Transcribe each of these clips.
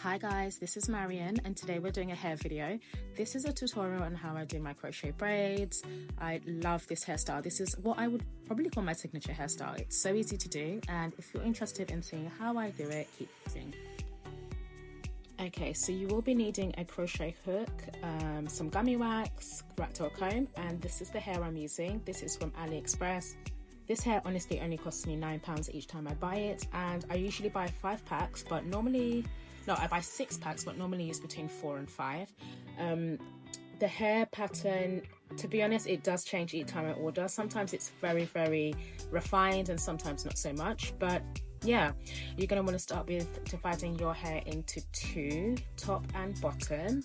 Hi guys, this is Marion and today we're doing a hair video. This is a tutorial on how I do my crochet braids. I love this hairstyle. This is what I would probably call my signature hairstyle. It's so easy to do, and if you're interested in seeing how I do it, keep watching. Okay, so you will be needing a crochet hook, some gummy wax, rat tail comb, and this is the hair I'm using. This is from Aliexpress. This hair honestly only costs me £9 each time I buy it, and I usually buy 5 packs, but normally, no, I buy 6 packs, but normally use between 4 and 5. The hair pattern, to be honest, it does change each time I order. Sometimes it's very, very refined and sometimes not so much, but yeah, you're going to want to start with dividing your hair into 2, top and bottom,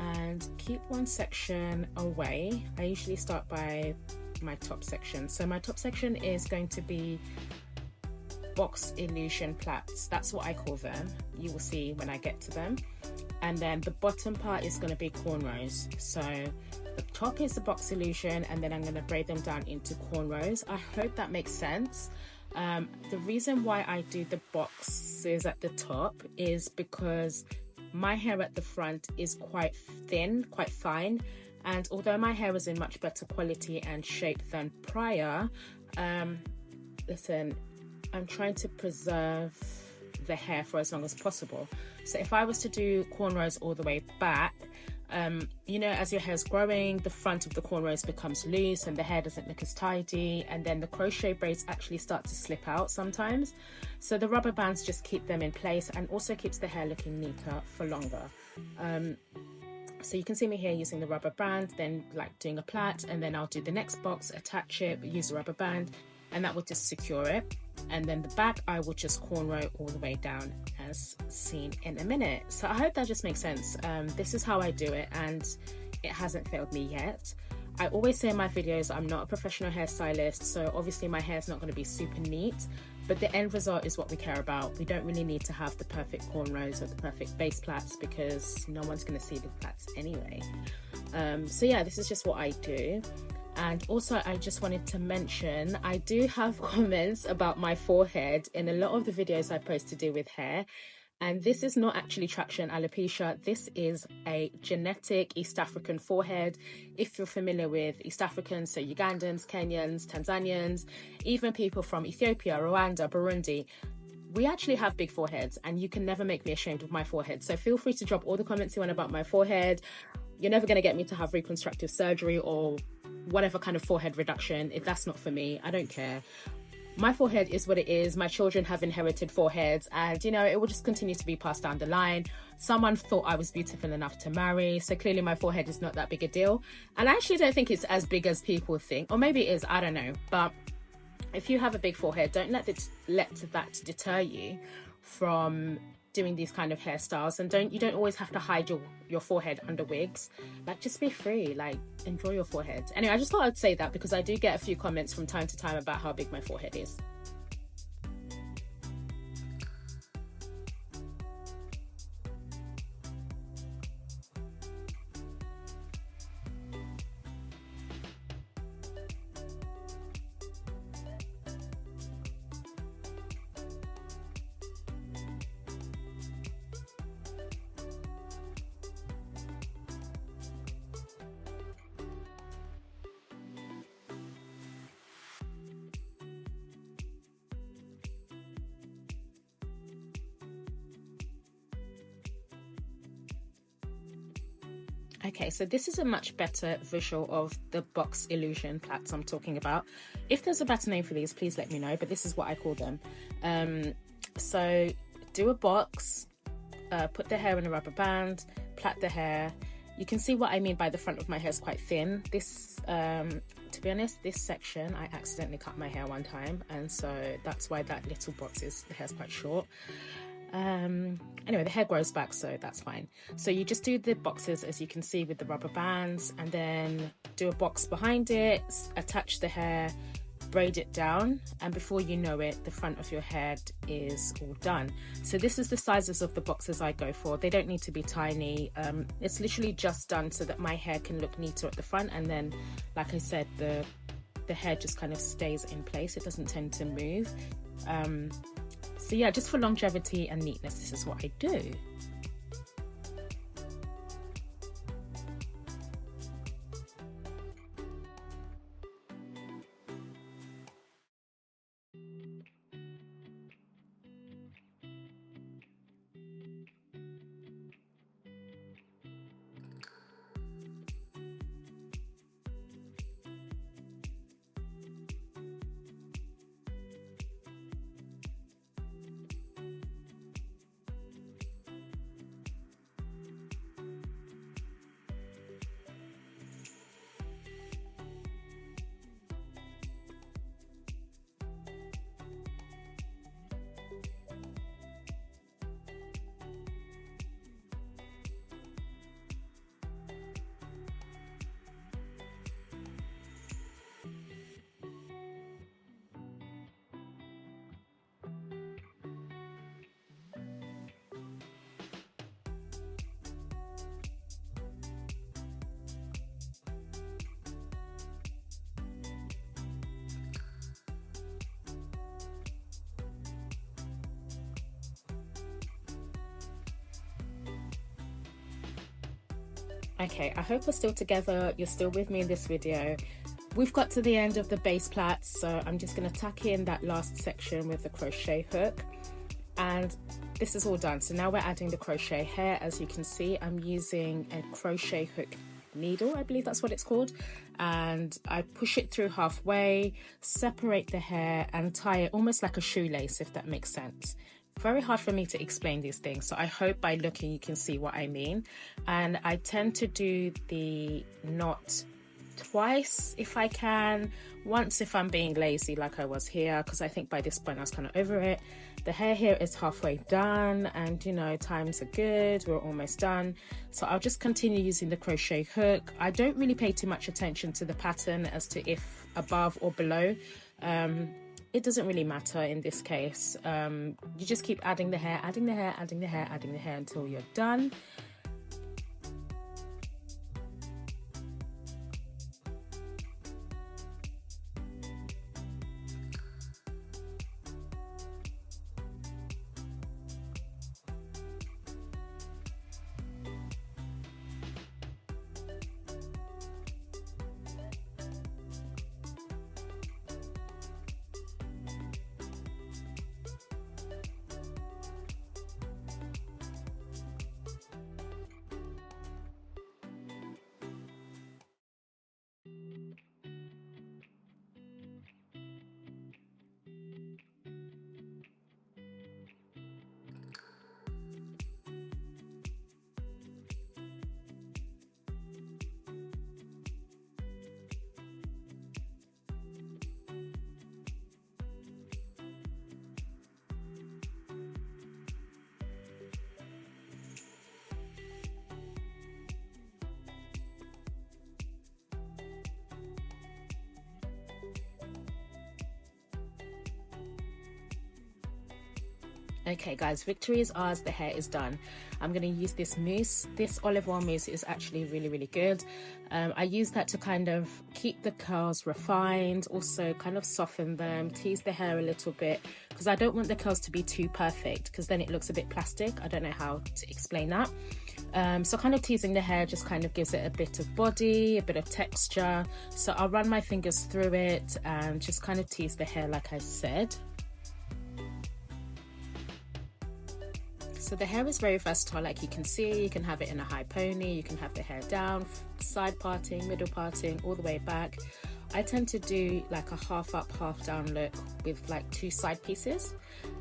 and keep one section away. I usually start by my top section. So my top section is going to be box illusion plaits. That's what I call them. You will see when I get to them. And then the bottom part is going to be cornrows. So the top is the box illusion, and then I'm going to braid them down into cornrows. I hope that makes sense. The reason why I do the boxes at the top is because my hair at the front is quite thin, quite fine, and although my hair was in much better quality and shape than prior, listen, I'm trying to preserve the hair for as long as possible. So if I was to do cornrows all the way back, you know, as your hair's growing, the front of the cornrows becomes loose and the hair doesn't look as tidy, and then the crochet braids actually start to slip out sometimes. So the rubber bands just keep them in place and also keeps the hair looking neater for longer. So you can see me here using the rubber band, then like doing a plait, and then I'll do the next box, attach it, use the rubber band, and that will just secure it. And then the back I will just cornrow all the way down as seen in a minute. So I hope that just makes sense. This is how I do it, and it hasn't failed me yet. I always say in my videos I'm not a professional hairstylist, so obviously my hair is not going to be super neat, but the end result is what we care about. We don't really need to have the perfect cornrows or the perfect base plaits because no one's going to see the plaits anyway. So yeah, this is just what I do. And also I just wanted to mention, I do have comments about my forehead in a lot of the videos I post to do with hair. And this is not actually traction alopecia. This is a genetic East African forehead. If you're familiar with East Africans, so Ugandans, Kenyans, Tanzanians, even people from Ethiopia, Rwanda, Burundi, we actually have big foreheads, and you can never make me ashamed of my forehead. So feel free to drop all the comments you want about my forehead. You're never going to get me to have reconstructive surgery or whatever kind of forehead reduction. If that's not for me, I don't care. My forehead is what it is. My children have inherited foreheads, and you know, it will just continue to be passed down the line. Someone thought I was beautiful enough to marry, so clearly my forehead is not that big a deal. And I actually don't think it's as big as people think, or maybe it is, I don't know. But if you have a big forehead, don't let that deter you from doing these kind of hairstyles. And you don't always have to hide your forehead under wigs. Like, just be free, like enjoy your forehead. Anyway, I just thought I'd say that because I do get a few comments from time to time about how big my forehead is. Okay, so this is a much better visual of the box illusion plaits I'm talking about. If there's a better name for these, please let me know, but this is what I call them. So do a box, put the hair in a rubber band, plait the hair. You can see what I mean by the front of my hair is quite thin. This, to be honest, this section, I accidentally cut my hair one time, and so that's why that little box the hair's quite short. Anyway, the hair grows back, so that's fine. So you just do the boxes as you can see with the rubber bands, and then do a box behind it, attach the hair, braid it down, and before you know it, the front of your head is all done. So this is the sizes of the boxes I go for. They don't need to be tiny. It's literally just done so that my hair can look neater at the front, and then, like I said, the hair just kind of stays in place. It doesn't tend to move. So yeah, just for longevity and neatness, this is what I do. Okay, I hope we're still together, you're still with me in this video. We've got to the end of the base plaits, so I'm just going to tuck in that last section with the crochet hook, and this is all done. So now we're adding the crochet hair. As you can see, I'm using a crochet hook needle, I believe that's what it's called, and I push it through halfway, separate the hair and tie it almost like a shoelace, if that makes sense. Very hard for me to explain these things, so I hope by looking you can see what I mean. And I tend to do the knot twice if I can, once if I'm being lazy like I was here, because I think by this point I was kind of over it. The hair here is halfway done, and you know, times are good, we're almost done, so I'll just continue using the crochet hook. I don't really pay too much attention to the pattern as to if above or below. It doesn't really matter in this case. You just keep adding the hair, adding the hair, adding the hair, adding the hair until you're done. Okay guys, victory is ours, the hair is done. I'm going to use this mousse. This olive oil mousse is actually really good. I use that to kind of keep the curls refined, also kind of soften them, tease the hair a little bit, because I don't want the curls to be too perfect, because then it looks a bit plastic. I don't know how to explain that. So kind of teasing the hair just kind of gives it a bit of body, a bit of texture. So I'll run my fingers through it and just kind of tease the hair like I said. So the hair is very versatile, like you can see. You can have it in a high pony, you can have the hair down, side parting, middle parting, all the way back. I tend to do like a half up, half down look with like 2 side pieces.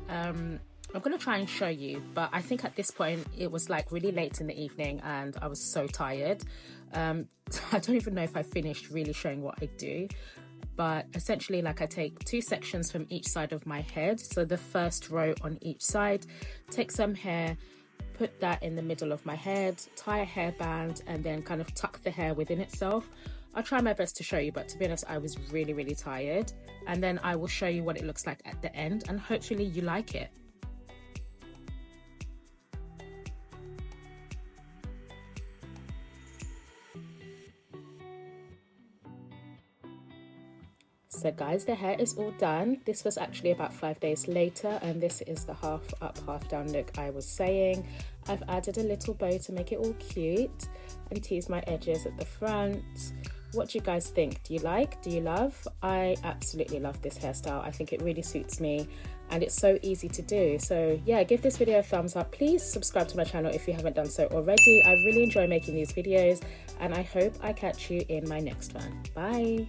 I'm going to try and show you, but I think at this point it was like really late in the evening and I was so tired. I don't even know if I finished really showing what I do. But essentially, like, I take 2 sections from each side of my head, so the first row on each side, take some hair, put that in the middle of my head, tie a hairband, and then kind of tuck the hair within itself. I'll try my best to show you, but to be honest, I was really tired. And then I will show you what it looks like at the end, and hopefully you like it. So guys, the hair is all done. This was actually about 5 days later, and this is the half up, half down look I was saying. I've added a little bow to make it all cute and tease my edges at the front. What do you guys think? Do you like? Do you love? I absolutely love this hairstyle. I think it really suits me and it's so easy to do. So yeah, give this video a thumbs up. Please subscribe to my channel if you haven't done so already. I really enjoy making these videos and I hope I catch you in my next one. Bye.